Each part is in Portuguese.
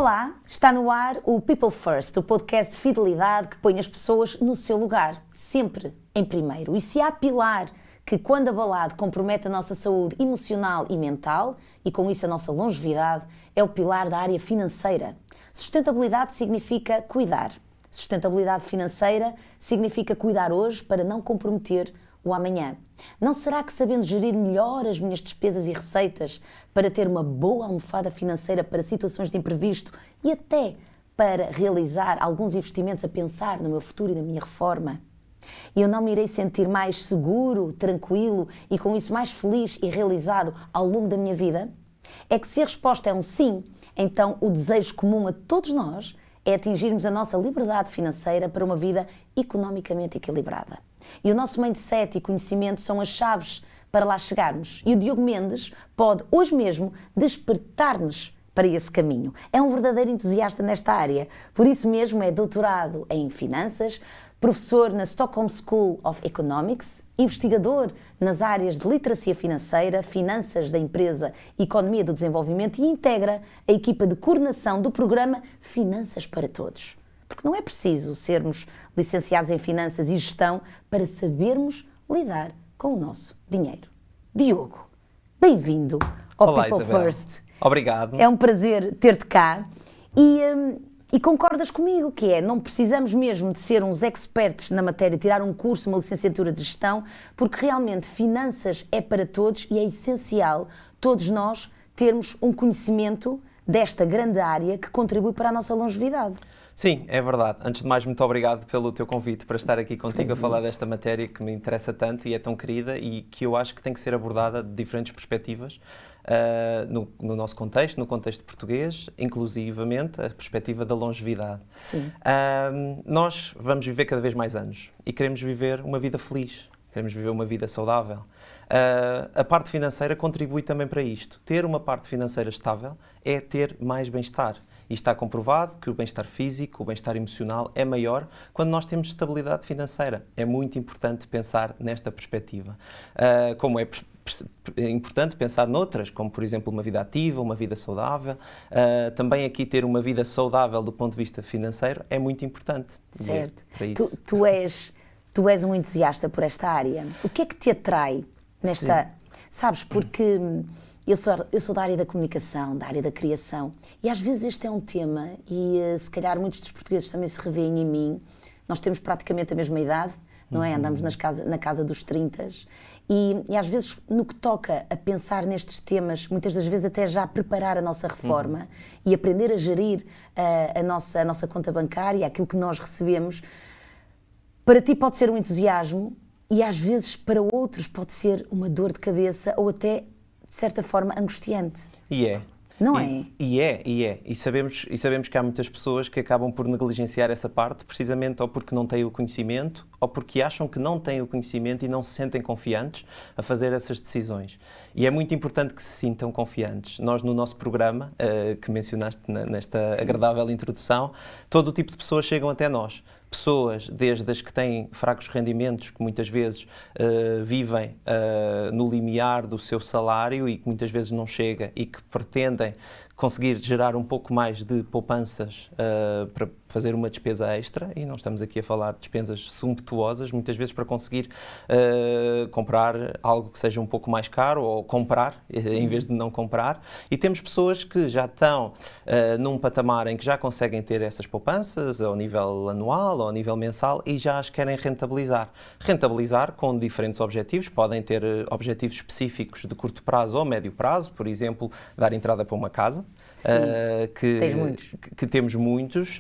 Olá, está no ar o People First, o podcast de fidelidade que põe as pessoas no seu lugar, sempre em primeiro. E se há pilar que, quando abalado, compromete a nossa saúde emocional e mental, e com isso a nossa longevidade, é o pilar da área financeira. Sustentabilidade significa cuidar. Sustentabilidade financeira significa cuidar hoje para não comprometer o amanhã. Não será que, sabendo gerir melhor as minhas despesas e receitas para ter uma boa almofada financeira para situações de imprevisto e até para realizar alguns investimentos a pensar no meu futuro e na minha reforma, eu não me irei sentir mais seguro, tranquilo e com isso mais feliz e realizado ao longo da minha vida? É que se a resposta é um sim, então o desejo comum a todos nós é atingirmos a nossa liberdade financeira para uma vida economicamente equilibrada. E o nosso mindset e conhecimento são as chaves para lá chegarmos. E o Diogo Mendes pode, hoje mesmo, despertar-nos para esse caminho. É um verdadeiro entusiasta nesta área. Por isso mesmo é doutorado em finanças, professor na Stockholm School of Economics, investigador nas áreas de literacia financeira, finanças da empresa e economia do desenvolvimento e integra a equipa de coordenação do programa Finanças para Todos. Porque não é preciso sermos licenciados em finanças e gestão para sabermos lidar com o nosso dinheiro. Diogo, bem-vindo ao Olá, People Isabel. First. Obrigado. É um prazer ter-te cá e concordas comigo que não precisamos mesmo de ser uns experts na matéria, tirar um curso, uma licenciatura de gestão, porque realmente finanças é para todos e é essencial todos nós termos um conhecimento desta grande área que contribui para a nossa longevidade. Sim, é verdade. Antes de mais, muito obrigado pelo teu convite para estar aqui contigo a falar desta matéria que me interessa tanto e é tão querida e que eu acho que tem que ser abordada de diferentes perspectivas no nosso contexto, no contexto português, inclusivamente a perspectiva da longevidade. Sim. Nós vamos viver cada vez mais anos e queremos viver uma vida feliz. Queremos viver uma vida saudável. A parte financeira contribui também para isto. Ter uma parte financeira estável é ter mais bem-estar. E está comprovado que o bem-estar físico, o bem-estar emocional é maior quando nós temos estabilidade financeira. É muito importante pensar nesta perspectiva. Como é importante pensar noutras, como por exemplo uma vida ativa, uma vida saudável. Também aqui ter uma vida saudável do ponto de vista financeiro é muito importante. Certo. Para isso. Tu és um entusiasta por esta área. O que é que te atrai nesta... Sim. Sabes, porque eu sou da área da comunicação, da área da criação, e às vezes este é um tema, e se calhar muitos dos portugueses também se revêem em mim. Nós temos praticamente a mesma idade, não é? Andamos na casa dos 30 e às vezes no que toca a pensar nestes temas, muitas das vezes até já preparar a nossa reforma e aprender a gerir a nossa conta bancária, aquilo que nós recebemos, para ti pode ser um entusiasmo e às vezes para outros pode ser uma dor de cabeça ou até, de certa forma, angustiante. E é. Não é? E sabemos que há muitas pessoas que acabam por negligenciar essa parte, precisamente ou porque não têm o conhecimento, ou porque acham que não têm o conhecimento e não se sentem confiantes a fazer essas decisões. E é muito importante que se sintam confiantes. Nós, no nosso programa, que mencionaste nesta agradável introdução, todo o tipo de pessoas chegam até nós. Pessoas, desde as que têm fracos rendimentos, que muitas vezes vivem no limiar do seu salário e que muitas vezes não chega e que pretendem conseguir gerar um pouco mais de poupanças para fazer uma despesa extra, e não estamos aqui a falar de despesas sumptuosas, muitas vezes para conseguir comprar algo que seja um pouco mais caro ou comprar, em vez de não comprar. E temos pessoas que já estão num patamar em que já conseguem ter essas poupanças ao nível anual ou ao nível mensal e já as querem rentabilizar. Rentabilizar com diferentes objetivos, podem ter objetivos específicos de curto prazo ou médio prazo, por exemplo, dar entrada para uma casa. Que temos muitos,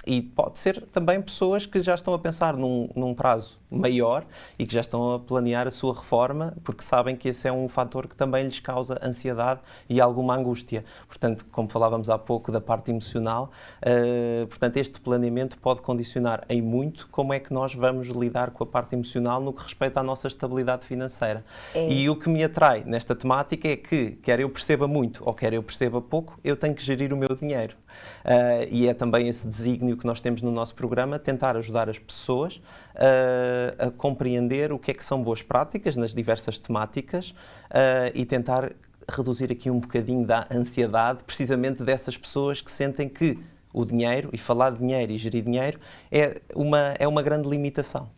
e pode ser também pessoas que já estão a pensar num prazo maior e que já estão a planear a sua reforma porque sabem que esse é um fator que também lhes causa ansiedade e alguma angústia. Portanto, como falávamos há pouco da parte emocional, portanto, este planeamento pode condicionar em muito como é que nós vamos lidar com a parte emocional no que respeita à nossa estabilidade financeira. E o que me atrai nesta temática é que, quer eu perceba muito ou quer eu perceba pouco, eu tenho que gerir o meu dinheiro. E é também esse desígnio que nós temos no nosso programa, tentar ajudar as pessoas a compreender o que é que são boas práticas nas diversas temáticas e tentar reduzir aqui um bocadinho da ansiedade, precisamente dessas pessoas que sentem que o dinheiro, e falar de dinheiro e gerir dinheiro, é uma grande limitação.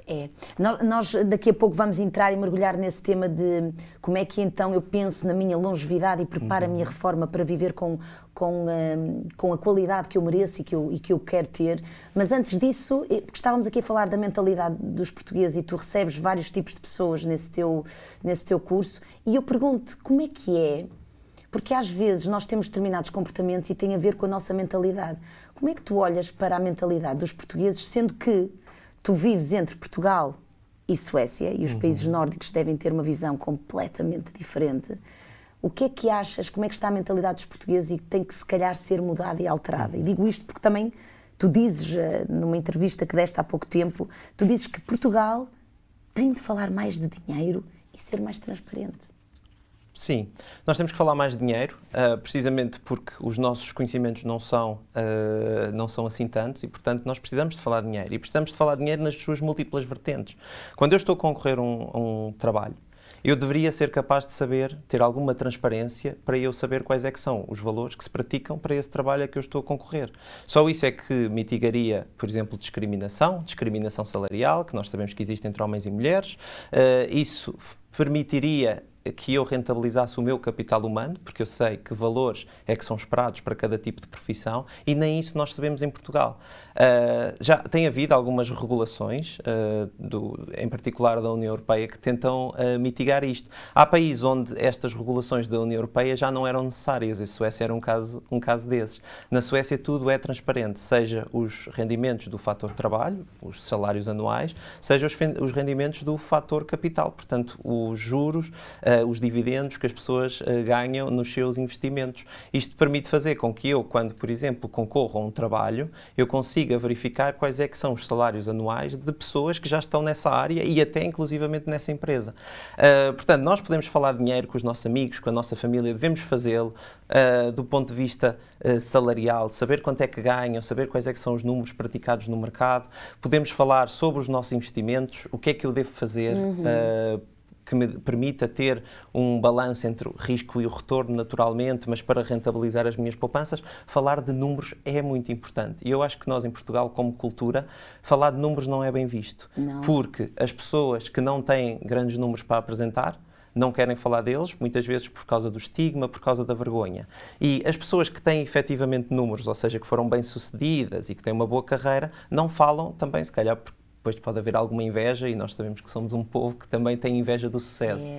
É. Nós daqui a pouco vamos entrar e mergulhar nesse tema de como é que então eu penso na minha longevidade e preparo a minha reforma para viver com a qualidade que eu mereço e que eu quero ter. Mas antes disso, porque estávamos aqui a falar da mentalidade dos portugueses e tu recebes vários tipos de pessoas nesse teu curso, e eu pergunto como é que é, porque às vezes nós temos determinados comportamentos e tem a ver com a nossa mentalidade. Como é que tu olhas para a mentalidade dos portugueses, sendo que tu vives entre Portugal e Suécia, e os países nórdicos devem ter uma visão completamente diferente? O que é que achas, como é que está a mentalidade dos portugueses e que tem que se calhar ser mudada e alterada? E digo isto porque também tu dizes, numa entrevista que deste há pouco tempo, tu dizes que Portugal tem de falar mais de dinheiro e ser mais transparente. Sim, nós temos que falar mais de dinheiro, precisamente porque os nossos conhecimentos não são assim tantos e, portanto, nós precisamos de falar de dinheiro. E precisamos de falar de dinheiro nas suas múltiplas vertentes. Quando eu estou a concorrer a um trabalho, eu deveria ser capaz de saber, ter alguma transparência para eu saber quais é que são os valores que se praticam para esse trabalho a que eu estou a concorrer. Só isso é que mitigaria, por exemplo, discriminação salarial, que nós sabemos que existe entre homens e mulheres. Isso permitiria que eu rentabilizasse o meu capital humano, porque eu sei que valores é que são esperados para cada tipo de profissão, e nem isso nós sabemos em Portugal. Já tem havido algumas regulações, em particular da União Europeia, que tentam mitigar isto. Há países onde estas regulações da União Europeia já não eram necessárias, e a Suécia era um caso desses. Na Suécia tudo é transparente, seja os rendimentos do fator trabalho, os salários anuais, seja os rendimentos do fator capital, portanto, os juros, os dividendos que as pessoas ganham nos seus investimentos. Isto permite fazer com que eu, quando, por exemplo, concorro a um trabalho, eu consiga verificar quais é que são os salários anuais de pessoas que já estão nessa área e até inclusivamente nessa empresa. Portanto, nós podemos falar de dinheiro com os nossos amigos, com a nossa família, devemos fazê-lo do ponto de vista salarial, saber quanto é que ganham, saber quais é que são os números praticados no mercado. Podemos falar sobre os nossos investimentos, o que é que eu devo fazer que me permita ter um balanço entre o risco e o retorno naturalmente, mas para rentabilizar as minhas poupanças. Falar de números é muito importante. E eu acho que nós em Portugal, como cultura, falar de números não é bem visto. Não. Porque as pessoas que não têm grandes números para apresentar não querem falar deles, muitas vezes por causa do estigma, por causa da vergonha. E as pessoas que têm efetivamente números, ou seja, que foram bem-sucedidas e que têm uma boa carreira, não falam também, se calhar, depois pode haver alguma inveja, e nós sabemos que somos um povo que também tem inveja do sucesso.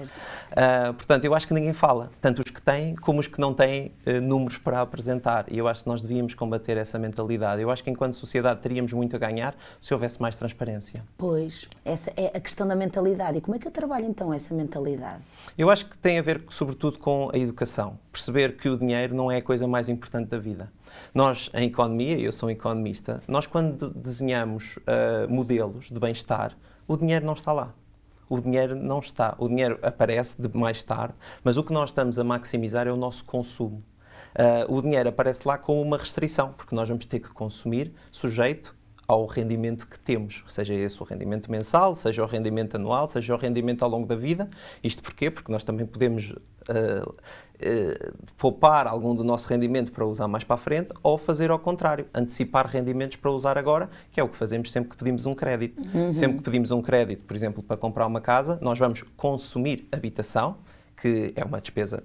Portanto, eu acho que ninguém fala, tanto os que têm como os que não têm números para apresentar, e eu acho que nós devíamos combater essa mentalidade. Eu acho que enquanto sociedade teríamos muito a ganhar se houvesse mais transparência. Pois, essa é a questão da mentalidade. E como é que eu trabalho então essa mentalidade? Eu acho que tem a ver sobretudo com a educação, perceber que o dinheiro não é a coisa mais importante da vida. Nós, em economia, eu sou um economista, nós quando desenhamos modelos de bem-estar, o dinheiro não está lá. O dinheiro não está. O dinheiro aparece de mais tarde, mas o que nós estamos a maximizar é o nosso consumo. O dinheiro aparece lá com uma restrição, porque nós vamos ter que consumir sujeito ao rendimento que temos, seja esse o rendimento mensal, seja o rendimento anual, seja o rendimento ao longo da vida. Isto porquê? Porque nós também podemos poupar algum do nosso rendimento para usar mais para a frente, ou fazer ao contrário, antecipar rendimentos para usar agora, que é o que fazemos sempre que pedimos um crédito. Sempre que pedimos um crédito, por exemplo, para comprar uma casa, nós vamos consumir habitação, que é uma despesa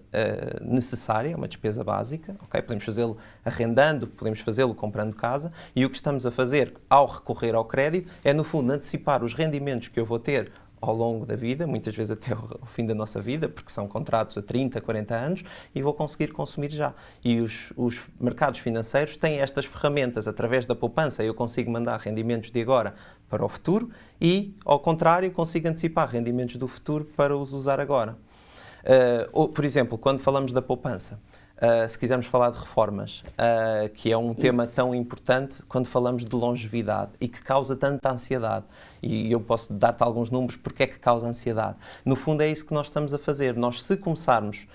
necessária, é uma despesa básica, okay? Podemos fazê-lo arrendando, podemos fazê-lo comprando casa, e o que estamos a fazer ao recorrer ao crédito é, no fundo, antecipar os rendimentos que eu vou ter ao longo da vida, muitas vezes até ao fim da nossa vida, porque são contratos a 30, 40 anos, e vou conseguir consumir já. E os mercados financeiros têm estas ferramentas, através da poupança eu consigo mandar rendimentos de agora para o futuro, e, ao contrário, consigo antecipar rendimentos do futuro para os usar agora. Por exemplo, quando falamos da poupança, se quisermos falar de reformas, que é um tema tão importante quando falamos de longevidade e que causa tanta ansiedade, e eu posso dar-te alguns números porque é que causa ansiedade. No fundo é isso que nós estamos a fazer. Nós, se começarmos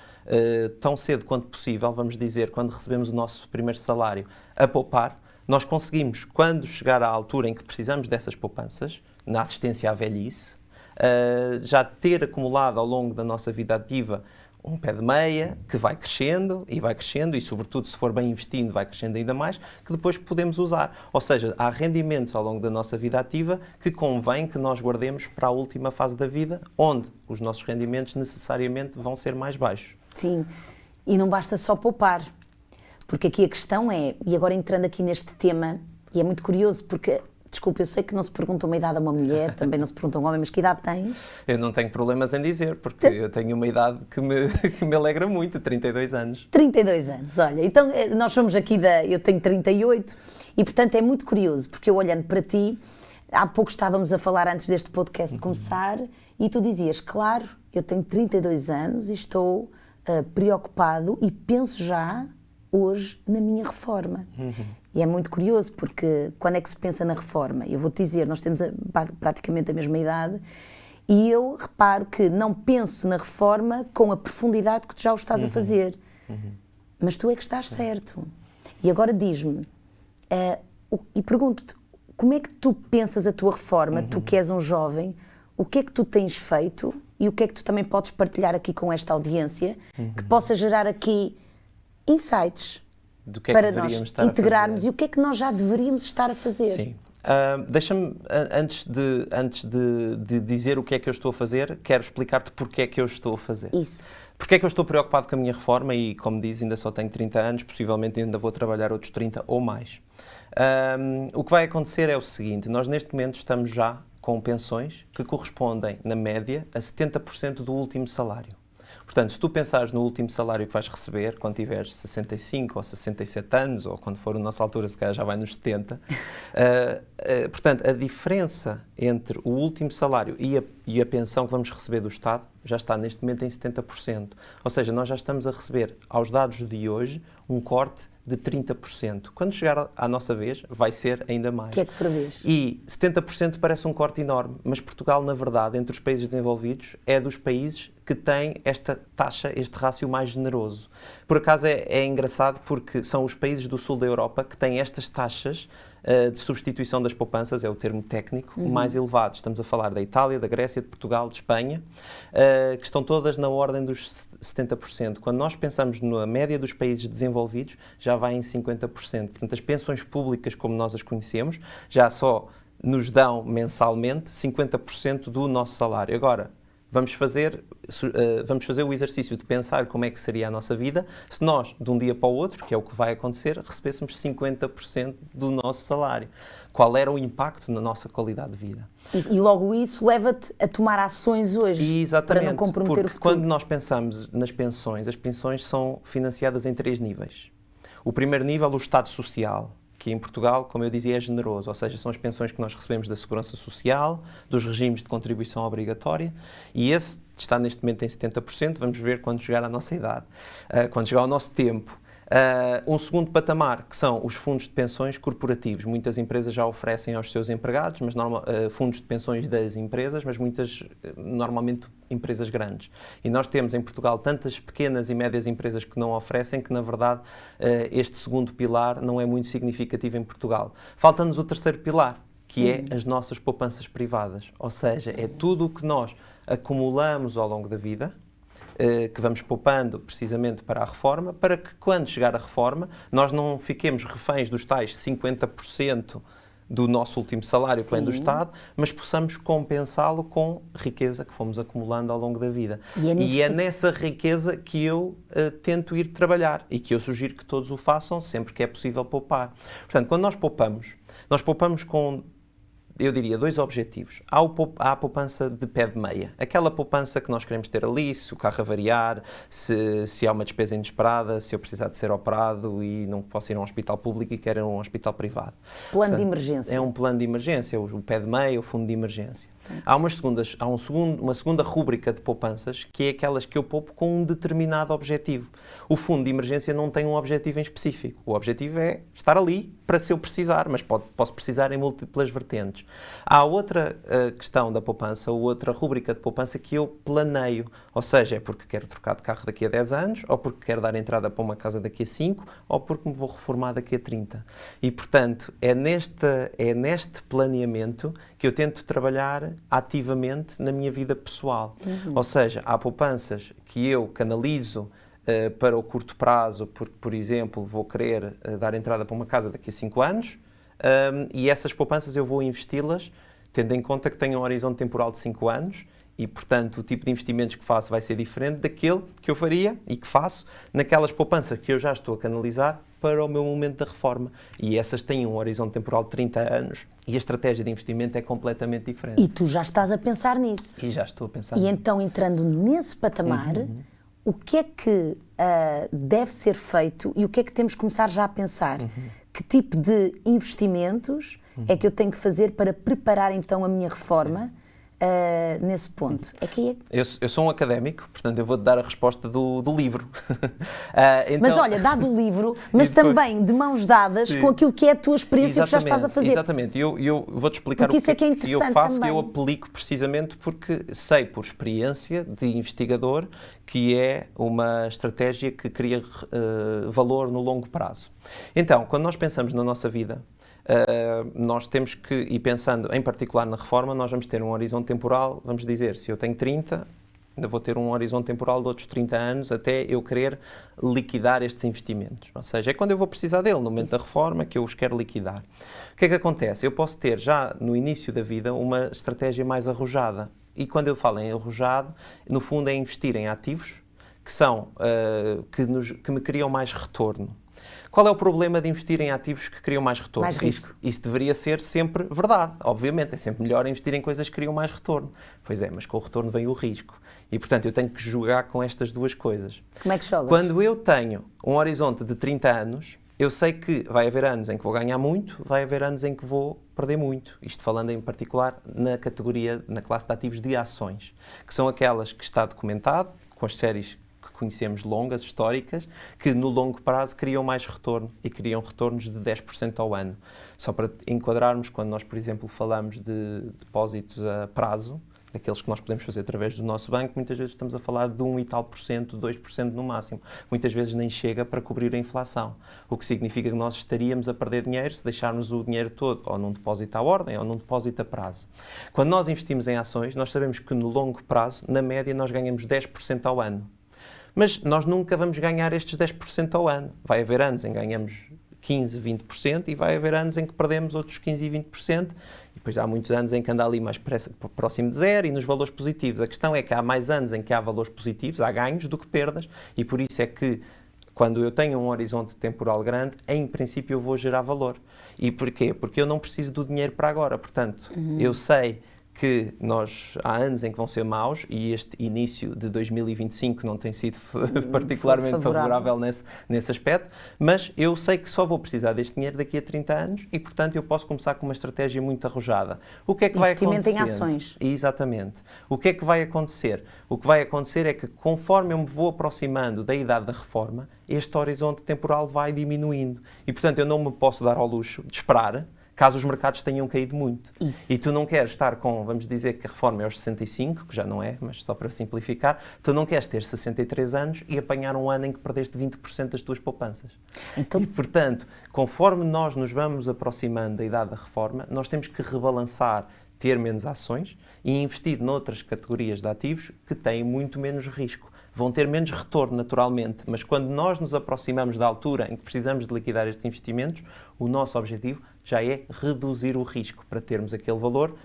tão cedo quanto possível, vamos dizer, quando recebemos o nosso primeiro salário, a poupar, nós conseguimos, quando chegar à altura em que precisamos dessas poupanças, na assistência à velhice, já ter acumulado ao longo da nossa vida ativa um pé de meia que vai crescendo e sobretudo se for bem investindo vai crescendo ainda mais, que depois podemos usar. Ou seja, há rendimentos ao longo da nossa vida ativa que convém que nós guardemos para a última fase da vida, onde os nossos rendimentos necessariamente vão ser mais baixos. Sim, e não basta só poupar, porque aqui a questão é, e agora entrando aqui neste tema, e é muito curioso porque... Desculpa, eu sei que não se pergunta uma idade a uma mulher, também não se pergunta a um homem, mas que idade tem? Eu não tenho problemas em dizer, porque eu tenho uma idade que me alegra muito, 32 anos. 32 anos, olha, então nós somos aqui eu tenho 38 e portanto é muito curioso, porque eu olhando para ti, há pouco estávamos a falar antes deste podcast começar e tu dizias, claro, eu tenho 32 anos e estou preocupado e penso já hoje na minha reforma. E é muito curioso, porque quando é que se pensa na reforma? Eu vou-te dizer, nós temos praticamente a mesma idade e eu reparo que não penso na reforma com a profundidade que tu já o estás a fazer. Mas tu é que estás certo. E agora diz-me, e pergunto-te, como é que tu pensas a tua reforma, tu que és um jovem, o que é que tu tens feito e o que é que tu também podes partilhar aqui com esta audiência, que possa gerar aqui insights do que é para que nós deveríamos estar integrarmos a fazer. E o que é que nós já deveríamos estar a fazer. Sim. Deixa-me, antes de dizer o que é que eu estou a fazer, quero explicar-te porque é que eu estou a fazer. Isso. Porque é que eu estou preocupado com a minha reforma e, como diz, ainda só tenho 30 anos, possivelmente ainda vou trabalhar outros 30 ou mais. O que vai acontecer é o seguinte, nós neste momento estamos já com pensões que correspondem, na média, a 70% do último salário. Portanto, se tu pensares no último salário que vais receber, quando tiveres 65 ou 67 anos, ou quando for a nossa altura, se calhar já vai nos 70, portanto, a diferença entre o último salário e a pensão que vamos receber do Estado já está neste momento em 70%. Ou seja, nós já estamos a receber, aos dados de hoje, um corte de 30%. Quando chegar à nossa vez, vai ser ainda mais. O que é que prevês? E 70% parece um corte enorme, mas Portugal, na verdade, entre os países desenvolvidos, é dos países que tem esta taxa, este rácio mais generoso. Por acaso é engraçado porque são os países do sul da Europa que têm estas taxas de substituição das poupanças, é o termo técnico, mais elevados. Estamos a falar da Itália, da Grécia, de Portugal, de Espanha, que estão todas na ordem dos 70%. Quando nós pensamos na média dos países desenvolvidos, já vai em 50%. Portanto, as pensões públicas, como nós as conhecemos, já só nos dão mensalmente 50% do nosso salário. Agora, vamos fazer o exercício de pensar como é que seria a nossa vida se nós, de um dia para o outro, que é o que vai acontecer, recebêssemos 50% do nosso salário. Qual era o impacto na nossa qualidade de vida? E logo isso leva-te a tomar ações hoje, exatamente, para não comprometer porque o futuro. quando nós pensamos nas pensões, as pensões são financiadas em 3 níveis. O primeiro nível, o Estado Social, que em Portugal, como eu dizia, é generoso, ou seja, são as pensões que nós recebemos da Segurança Social, dos regimes de contribuição obrigatória, e esse está neste momento em 70%, vamos ver quando chegar à nossa idade, quando chegar ao nosso tempo. Um segundo patamar, que são os fundos de pensões corporativos. Muitas empresas já oferecem aos seus empregados, mas fundos de pensões das empresas, mas muitas, normalmente, empresas grandes. E nós temos em Portugal tantas pequenas e médias empresas que não oferecem que, na verdade, este segundo pilar não é muito significativo em Portugal. Falta-nos o terceiro pilar, que é as nossas poupanças privadas. Ou seja, é tudo o que nós acumulamos ao longo da vida, que vamos poupando precisamente para a reforma, para que quando chegar a reforma nós não fiquemos reféns dos tais 50% do nosso último salário que vem do Estado, mas possamos compensá-lo com riqueza que fomos acumulando ao longo da vida. E é nessa riqueza que eu tento ir trabalhar e que eu sugiro que todos o façam sempre que é possível poupar. Portanto, quando nós poupamos com, eu diria, 2 objetivos. Há a poupança de pé de meia. Aquela poupança que nós queremos ter ali, se o carro avariar, se há uma despesa inesperada, se eu precisar de ser operado e não posso ir a um hospital público e quero ir a um hospital privado. Plano de emergência. É um plano de emergência, o pé de meia, o fundo de emergência. Há uma segunda rúbrica de poupanças, que é aquelas que eu poupo com um determinado objetivo. O fundo de emergência não tem um objetivo em específico. O objetivo é estar ali para se eu precisar, mas posso precisar em múltiplas vertentes. Há outra questão da poupança, ou outra rúbrica de poupança que eu planeio, ou seja, é porque quero trocar de carro daqui a 10 anos, ou porque quero dar entrada para uma casa daqui a 5, ou porque me vou reformar daqui a 30. E, portanto, é neste planeamento que eu tento trabalhar ativamente na minha vida pessoal. Ou seja, há poupanças que eu canalizo para o curto prazo, porque, por exemplo, vou querer dar entrada para uma casa daqui a 5 anos, e essas poupanças eu vou investi-las, tendo em conta que tenho um horizonte temporal de 5 anos, e, portanto, o tipo de investimentos que faço vai ser diferente daquele que eu faria e que faço naquelas poupanças que eu já estou a canalizar para o meu momento da reforma. E essas têm um horizonte temporal de 30 anos e a estratégia de investimento é completamente diferente. E tu já estás a pensar nisso. E já estou a pensar nisso. E então, entrando nesse patamar, o que é que deve ser feito e o que é que temos que começar já a pensar? Que tipo de investimentos é que eu tenho que fazer para preparar então a minha reforma? Nesse ponto. Eu sou um académico, portanto eu vou-te dar a resposta do livro. Então... Mas olha, dado o livro, mas depois... também de mãos dadas com aquilo que é a tua experiência que já estás a fazer. Exatamente, eu vou-te explicar porque o que eu faço também. E eu aplico precisamente porque sei por experiência de investigador que é uma estratégia que cria valor no longo prazo. Então, quando nós pensamos na nossa vida, nós temos que, e pensando em particular na reforma, nós vamos ter um horizonte temporal, vamos dizer, se eu tenho 30, ainda vou ter um horizonte temporal de outros 30 anos até eu querer liquidar estes investimentos. Ou seja, é quando eu vou precisar dele, no momento da reforma, que eu os quero liquidar. O que é que acontece? Eu posso ter já no início da vida uma estratégia mais arrojada. E quando eu falo em arrojado, no fundo é investir em ativos que são, que me criam mais retorno. Qual é o problema de investir em ativos que criam mais retorno? Mais risco. Isso deveria ser sempre verdade. Obviamente, é sempre melhor investir em coisas que criam mais retorno. Pois é, mas com o retorno vem o risco. E, portanto, eu tenho que jogar com estas duas coisas. Como é que jogas? Quando eu tenho um horizonte de 30 anos, eu sei que vai haver anos em que vou ganhar muito, vai haver anos em que vou perder muito. Isto falando em particular na categoria, na classe de ativos de ações, que são aquelas que está documentado, com as séries que conhecemos longas, históricas, que no longo prazo criam mais retorno e criam retornos de 10% ao ano. Só para enquadrarmos, quando nós, por exemplo, falamos de depósitos a prazo, aqueles que nós podemos fazer através do nosso banco, muitas vezes estamos a falar de 1 e tal por cento, 2% no máximo. Muitas vezes nem chega para cobrir a inflação, o que significa que nós estaríamos a perder dinheiro se deixarmos o dinheiro todo ou num depósito à ordem ou num depósito a prazo. Quando nós investimos em ações, nós sabemos que no longo prazo, na média, nós ganhamos 10% ao ano. Mas nós nunca vamos ganhar estes 10% ao ano. Vai haver anos em que ganhamos 15%, 20% e vai haver anos em que perdemos outros 15% e 20%. E depois há muitos anos em que anda ali mais próximo de zero e nos valores positivos. A questão é que há mais anos em que há valores positivos, há ganhos do que perdas, e por isso é que quando eu tenho um horizonte temporal grande, em princípio eu vou gerar valor. E porquê? Porque eu não preciso do dinheiro para agora. Portanto, eu sei que há anos em que vão ser maus e este início de 2025 não tem sido particularmente favorável nesse aspecto, mas eu sei que só vou precisar deste dinheiro daqui a 30 anos e, portanto, eu posso começar com uma estratégia muito arrojada. O que é que vai acontecer? Investimento em ações. Exatamente. O que é que vai acontecer? O que vai acontecer é que, conforme eu me vou aproximando da idade da reforma, este horizonte temporal vai diminuindo. E, portanto, eu não me posso dar ao luxo de esperar caso os mercados tenham caído muito. Isso. E tu não queres estar com, vamos dizer que a reforma é aos 65, que já não é, mas só para simplificar, tu não queres ter 63 anos e apanhar um ano em que perdeste 20% das tuas poupanças. Então... E, portanto, conforme nós nos vamos aproximando da idade da reforma, nós temos que rebalançar, ter menos ações e investir noutras categorias de ativos que têm muito menos risco. Vão ter menos retorno, naturalmente, mas quando nós nos aproximamos da altura em que precisamos de liquidar estes investimentos, o nosso objetivo já é reduzir o risco para termos aquele valor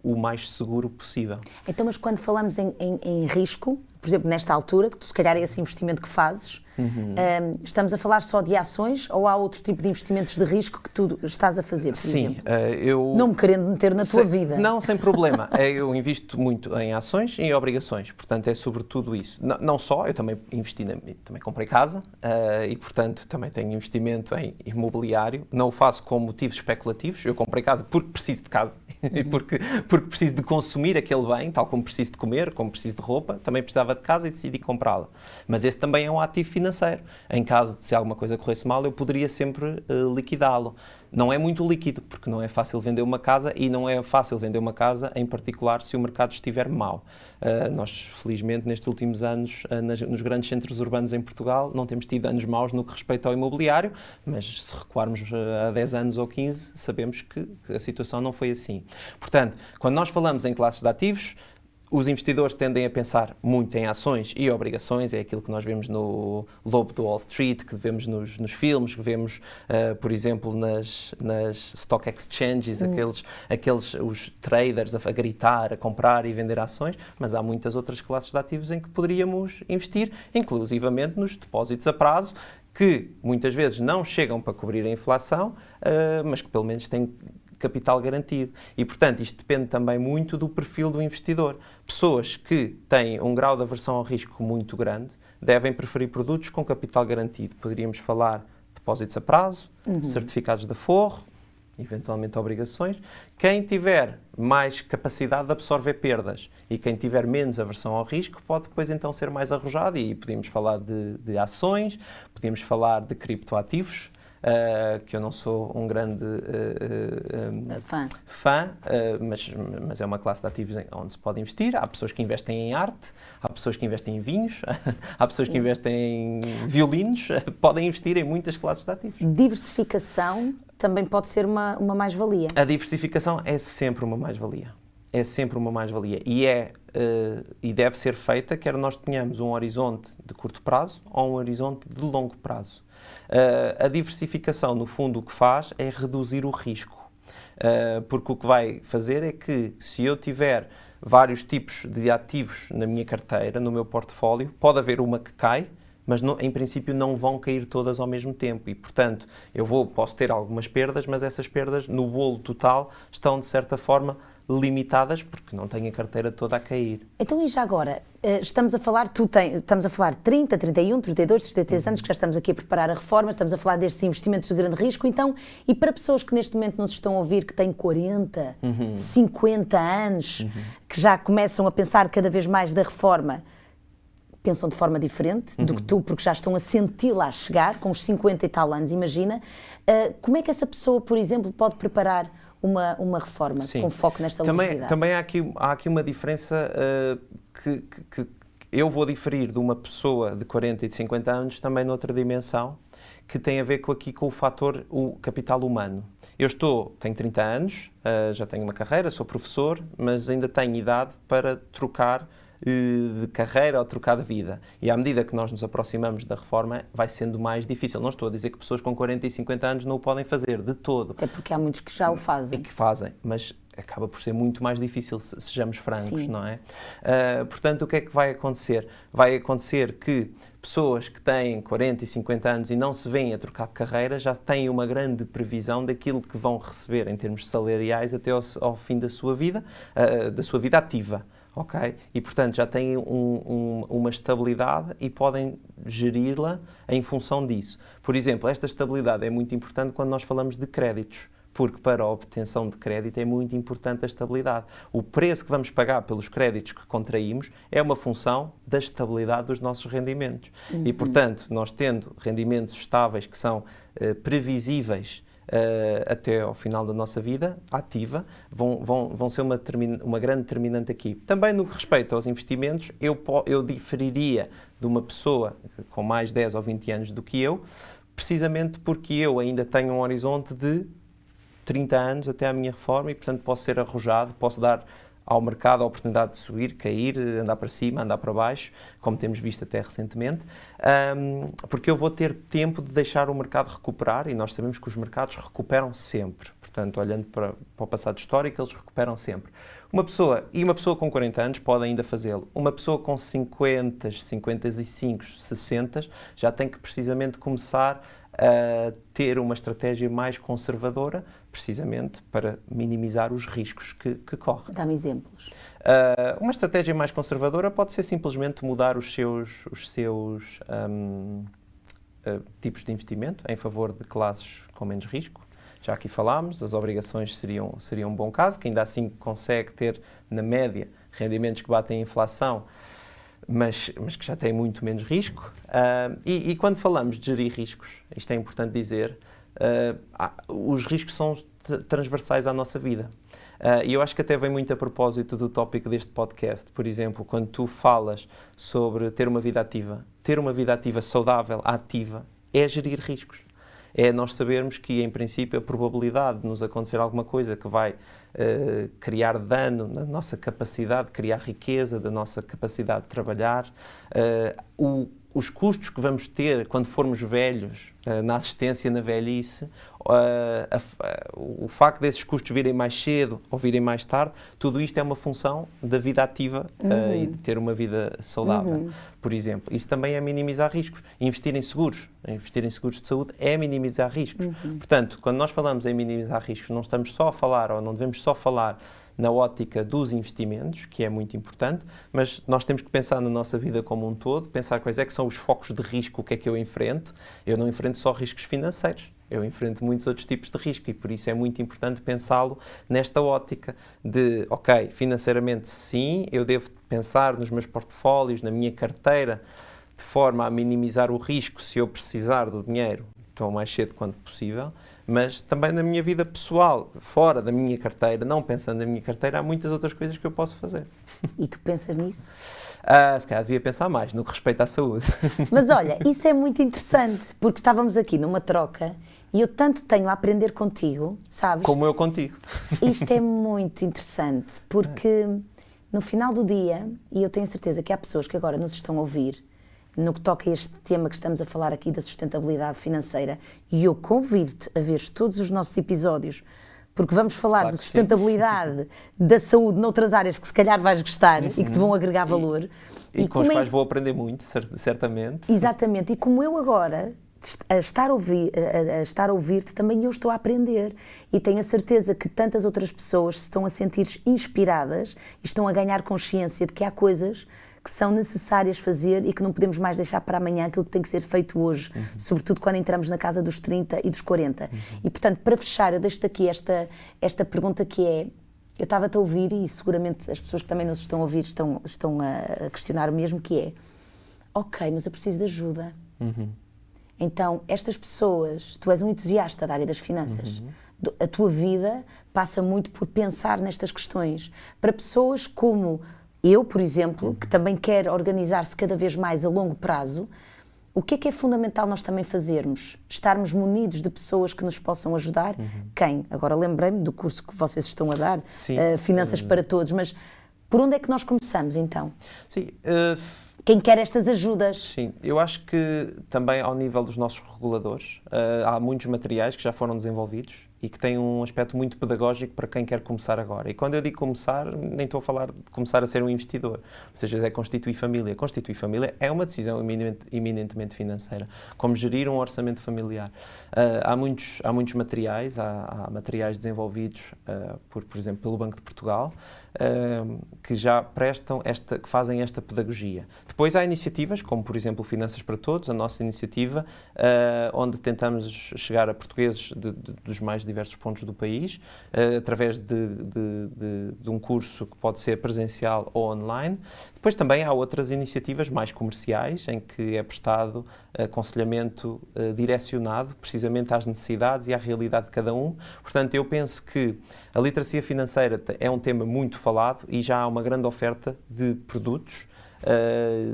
o mais seguro possível. Então, mas quando falamos em risco, por exemplo, nesta altura, que tu se calhar é esse investimento que fazes, estamos a falar só de ações ou há outro tipo de investimentos de risco que tu estás a fazer, por exemplo? Eu... Não me querendo meter na tua vida. Não, sem problema. Eu invisto muito em ações e em obrigações, portanto é sobretudo isso. Não só, eu também investi, também comprei casa e, portanto, também tenho investimento em imobiliário. Não o faço com motivos especulativos, eu comprei casa porque preciso de casa e porque preciso de consumir aquele bem, tal como preciso de comer, como preciso de roupa, também precisava de casa e decidi comprá-la. Mas esse também é um ativo financeiro financeiro. Em caso de se alguma coisa corresse mal, eu poderia sempre liquidá-lo. Não é muito líquido, porque não é fácil vender uma casa e não é fácil vender uma casa, em particular, se o mercado estiver mau. Nós, felizmente, nestes últimos anos, nos grandes centros urbanos em Portugal, não temos tido anos maus no que respeita ao imobiliário, mas se recuarmos a 10 anos ou 15, sabemos que a situação não foi assim. Portanto, quando nós falamos em classes de ativos, os investidores tendem a pensar muito em ações e obrigações, é aquilo que nós vemos no Lobo do Wall Street, que vemos nos filmes, que vemos, por exemplo, nas stock exchanges, os traders a gritar, a comprar e vender ações, mas há muitas outras classes de ativos em que poderíamos investir, inclusivamente nos depósitos a prazo, que muitas vezes não chegam para cobrir a inflação, mas que pelo menos têm capital garantido. E, portanto, isto depende também muito do perfil do investidor. Pessoas que têm um grau de aversão ao risco muito grande devem preferir produtos com capital garantido. Poderíamos falar de depósitos a prazo, certificados de aforro, eventualmente obrigações. Quem tiver mais capacidade de absorver perdas e quem tiver menos aversão ao risco pode depois então ser mais arrojado, e podíamos falar de ações, podíamos falar de criptoativos, que eu não sou um grande fã, mas é uma classe de ativos onde se pode investir. Há pessoas que investem em arte, há pessoas que investem em vinhos, há pessoas que investem em violinos, podem investir em muitas classes de ativos. Diversificação também pode ser uma mais-valia. A diversificação é sempre uma mais-valia. É sempre uma mais-valia e deve ser feita quer nós tenhamos um horizonte de curto prazo ou um horizonte de longo prazo. A diversificação, no fundo, o que faz é reduzir o risco, porque o que vai fazer é que, se eu tiver vários tipos de ativos na minha carteira, no meu portfólio, pode haver uma que cai, mas em princípio não vão cair todas ao mesmo tempo e, portanto, posso ter algumas perdas, mas essas perdas no bolo total estão, de certa forma, limitadas, porque não tenho a carteira toda a cair. Então, e já agora, estamos a falar de 30, 31, 32, 33 anos, que já estamos aqui a preparar a reforma, estamos a falar destes investimentos de grande risco, então, e para pessoas que neste momento nos estão a ouvir, que têm 40, 50 anos, que já começam a pensar cada vez mais da reforma, pensam de forma diferente do que tu, porque já estão a senti-la a chegar, com os 50 e tal anos, imagina, como é que essa pessoa, por exemplo, pode preparar uma reforma com foco nesta longevidade? Também há aqui uma diferença que eu vou diferir de uma pessoa de 40 e de 50 anos também noutra dimensão, que tem a ver com o fator, o capital humano. Tenho 30 anos, já tenho uma carreira, sou professor, mas ainda tenho idade para trocar de carreira ou trocar de vida. E à medida que nós nos aproximamos da reforma, vai sendo mais difícil. Não estou a dizer que pessoas com 40 e 50 anos não o podem fazer, de todo. Até porque há muitos que já o fazem. E que fazem, mas acaba por ser muito mais difícil, sejamos francos, não é? Portanto, o que é que vai acontecer? Vai acontecer que pessoas que têm 40 e 50 anos e não se veem a trocar de carreira já têm uma grande previsão daquilo que vão receber em termos salariais até ao fim da sua vida ativa. Ok? E, portanto, já têm uma estabilidade e podem geri-la em função disso. Por exemplo, esta estabilidade é muito importante quando nós falamos de créditos, porque para a obtenção de crédito é muito importante a estabilidade. O preço que vamos pagar pelos créditos que contraímos é uma função da estabilidade dos nossos rendimentos. E, portanto, nós tendo rendimentos estáveis que são previsíveis até ao final da nossa vida ativa, vão ser uma grande determinante aqui. Também no que respeita aos investimentos, eu diferiria de uma pessoa com mais 10 ou 20 anos do que eu, precisamente porque eu ainda tenho um horizonte de 30 anos até à minha reforma e, portanto, posso ser arrojado, posso dar ao mercado a oportunidade de subir, cair, andar para cima, andar para baixo, como temos visto até recentemente, porque eu vou ter tempo de deixar o mercado recuperar e nós sabemos que os mercados recuperam sempre. Portanto, olhando para o passado histórico, eles recuperam sempre. Uma pessoa com 40 anos pode ainda fazê-lo. Uma pessoa com 50, 55, 60 já tem que precisamente começar a ter uma estratégia mais conservadora, precisamente para minimizar os riscos que corre. Dá-me exemplos. Uma estratégia mais conservadora pode ser simplesmente mudar os seus tipos de investimento em favor de classes com menos risco. Já aqui falámos, as obrigações seriam um bom caso, que ainda assim consegue ter, na média, rendimentos que batem a inflação, mas que já têm muito menos risco. E quando falamos de gerir riscos, isto é importante dizer, os riscos são transversais à nossa vida. E eu acho que até vem muito a propósito do tópico deste podcast. Por exemplo, quando tu falas sobre ter uma vida ativa saudável, ativa, é gerir riscos. É nós sabermos que, em princípio, a probabilidade de nos acontecer alguma coisa que vai criar dano na nossa capacidade de criar riqueza, da nossa capacidade de trabalhar, os custos que vamos ter quando formos velhos, na assistência na velhice, o facto desses custos virem mais cedo ou virem mais tarde, tudo isto é uma função da vida ativa e de ter uma vida saudável, por exemplo. Isso também é minimizar riscos. Investir em seguros de saúde é minimizar riscos. Portanto, quando nós falamos em minimizar riscos, não estamos só a falar, ou não devemos só falar na ótica dos investimentos, que é muito importante, mas nós temos que pensar na nossa vida como um todo, pensar quais é que são os focos de risco, o que é que eu enfrento. Eu não enfrento só riscos financeiros, eu enfrento muitos outros tipos de risco e por isso é muito importante pensá-lo nesta ótica de, ok, financeiramente sim, eu devo pensar nos meus portfólios, na minha carteira, de forma a minimizar o risco se eu precisar do dinheiro tão mais cedo quanto possível, mas também na minha vida pessoal, fora da minha carteira, não pensando na minha carteira, há muitas outras coisas que eu posso fazer. E tu pensas nisso? Se calhar devia pensar mais no que respeita à saúde. Mas olha, isso é muito interessante, porque estávamos aqui numa troca e eu tanto tenho a aprender contigo, sabes? Como eu contigo. Isto é muito interessante, porque no final do dia, e eu tenho certeza que há pessoas que agora nos estão a ouvir, no que toca a este tema que estamos a falar aqui da sustentabilidade financeira, e eu convido-te a ver todos os nossos episódios, porque vamos falar Claro de que sustentabilidade, da saúde, noutras áreas que se calhar vais gostar e que te vão agregar valor. E com os quais vou aprender muito, certamente. Exatamente, e como eu agora, a estar a ouvir-te, também eu estou a aprender. E tenho a certeza que tantas outras pessoas se estão a sentir inspiradas e estão a ganhar consciência de que há coisas que são necessárias fazer e que não podemos mais deixar para amanhã aquilo que tem que ser feito hoje, sobretudo quando entramos na casa dos 30 e dos 40. E, portanto, para fechar, eu deixo-te aqui esta pergunta que é, eu estava-te a ouvir e seguramente as pessoas que também nos estão a ouvir estão a questionar o mesmo, que é, ok, mas eu preciso de ajuda. Então, estas pessoas, tu és um entusiasta da área das finanças, a tua vida passa muito por pensar nestas questões. Para pessoas como eu, por exemplo, que também quero organizar-se cada vez mais a longo prazo, o que é fundamental nós também fazermos? Estarmos munidos de pessoas que nos possam ajudar. Quem? Agora lembrei-me do curso que vocês estão a dar, Finanças para Todos, mas por onde é que nós começamos então? Sim, Quem quer estas ajudas? Sim, eu acho que também ao nível dos nossos reguladores há muitos materiais que já foram desenvolvidos e que têm um aspecto muito pedagógico para quem quer começar agora. E quando eu digo começar, nem estou a falar de começar a ser um investidor. Ou seja, é constituir família. Constituir família é uma decisão eminentemente financeira, como gerir um orçamento familiar. Há muitos materiais, há materiais desenvolvidos, por exemplo, pelo Banco de Portugal, que já que fazem esta pedagogia. Depois há iniciativas, como por exemplo Finanças para Todos, a nossa iniciativa, onde tentamos chegar a portugueses dos mais diversos pontos do país, através de um curso que pode ser presencial ou online. Depois também há outras iniciativas mais comerciais, em que é prestado aconselhamento direcionado precisamente às necessidades e à realidade de cada um. Portanto, eu penso que a literacia financeira é um tema muito falado e já há uma grande oferta de produtos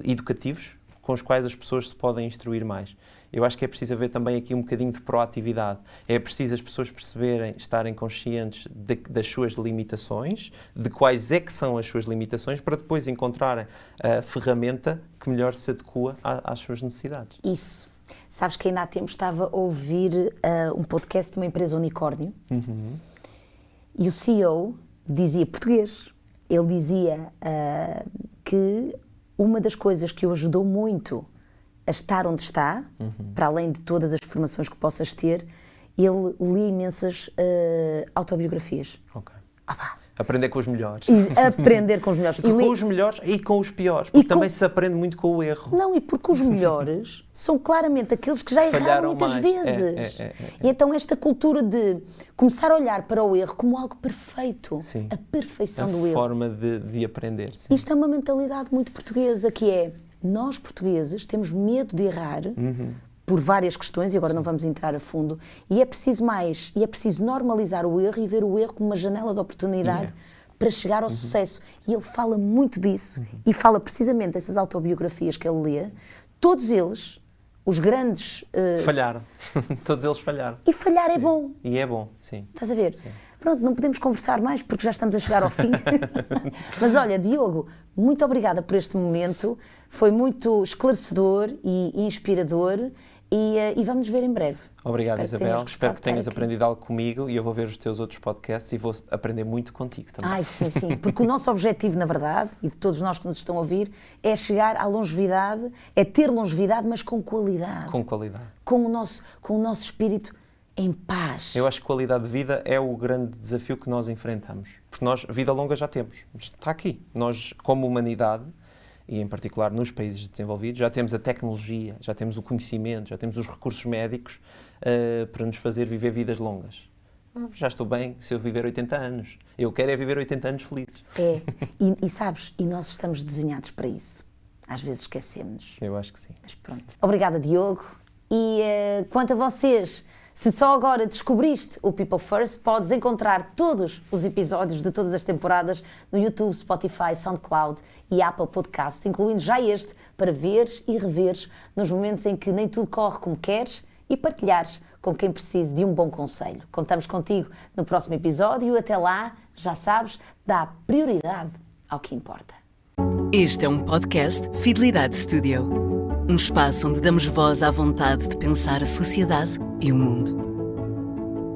educativos com os quais as pessoas se podem instruir mais. Eu acho que é preciso haver também aqui um bocadinho de proatividade. É preciso as pessoas perceberem, estarem conscientes das suas limitações, de quais é que são as suas limitações, para depois encontrarem a ferramenta que melhor se adequa às suas necessidades. Isso. Sabes que ainda há tempo estava a ouvir um podcast de uma empresa unicórnio e o CEO dizia português. Ele dizia que uma das coisas que o ajudou muito a estar onde está, para além de todas as formações que possas ter, ele lia imensas autobiografias. Ok. Aprender com os melhores. E aprender com os melhores. Com os melhores e com os piores, porque também se aprende muito com o erro. Não, e porque os melhores são claramente aqueles que já erraram muitas vezes. E então esta cultura de começar a olhar para o erro como algo perfeito, sim. A perfeição do erro. A forma de aprender, sim. Isto é uma mentalidade muito portuguesa, que é, nós portugueses temos medo de errar, por várias questões, e agora não vamos entrar a fundo, e é preciso normalizar o erro e ver o erro como uma janela de oportunidade para chegar ao sucesso. E ele fala muito disso, e fala precisamente dessas autobiografias que ele lê. Todos eles, os grandes... falharam. Todos eles falharam. E falhar é bom. E é bom, sim. Estás a ver? Sim. Pronto, não podemos conversar mais porque já estamos a chegar ao fim. Mas olha, Diogo, muito obrigada por este momento. Foi muito esclarecedor e inspirador. E vamos ver em breve. Obrigado, Isabel. Espero que tenhas aprendido algo comigo, e eu vou ver os teus outros podcasts e vou aprender muito contigo também. Ai, sim, sim. Porque o nosso objetivo, na verdade, e de todos nós que nos estão a ouvir, é chegar à longevidade, é ter longevidade, mas com qualidade. Com qualidade. Com o nosso espírito em paz. Eu acho que qualidade de vida é o grande desafio que nós enfrentamos. Porque nós, vida longa já temos. Está aqui. Nós, como humanidade, e em particular nos países desenvolvidos, já temos a tecnologia, já temos o conhecimento, já temos os recursos médicos para nos fazer viver vidas longas. Já estou bem se eu viver 80 anos. Eu quero é viver 80 anos felizes. É, e sabes, e nós estamos desenhados para isso. Às vezes esquecemos-nos. Eu acho que sim. Mas pronto. Obrigada, Diogo. E quanto a vocês, se só agora descobriste o People First, podes encontrar todos os episódios de todas as temporadas no YouTube, Spotify, SoundCloud e Apple Podcasts, incluindo já este, para veres e reveres nos momentos em que nem tudo corre como queres e partilhares com quem precise de um bom conselho. Contamos contigo no próximo episódio e até lá, já sabes, dá prioridade ao que importa. Este é um podcast Fidelidade Studio. Um espaço onde damos voz à vontade de pensar a sociedade e o mundo.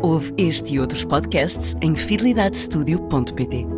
Ouve este e outros podcasts em fidelidadestudio.pt.